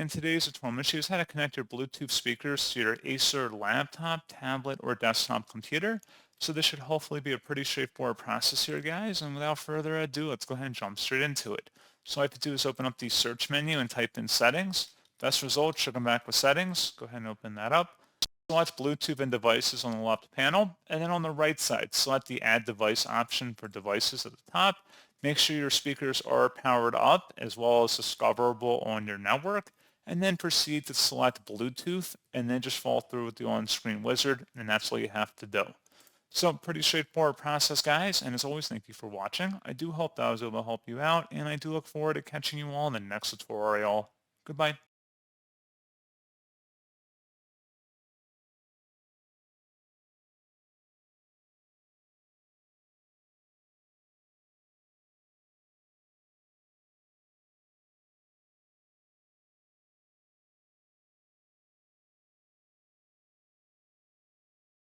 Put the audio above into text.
in today's tutorial, I'm going to show you how to connect your Bluetooth speakers to your Acer laptop, tablet, or desktop computer. So this should hopefully be a pretty straightforward process here, guys. And without further ado, let's go ahead and jump straight into it. So all I have to do is open up the search menu and type in settings. Best results should come back with settings. Go ahead and open that up. Select Bluetooth and devices on the left panel, and then on the right side, select the Add Device option for devices at the top. Make sure your speakers are powered up as well as discoverable on your network, and then proceed to select Bluetooth, and then just follow through with the on-screen wizard, and that's all you have to do. So pretty straightforward process, guys, and as always, thank you for watching. I do hope that I was able to help you out, and I do look forward to catching you all in the next tutorial. Goodbye.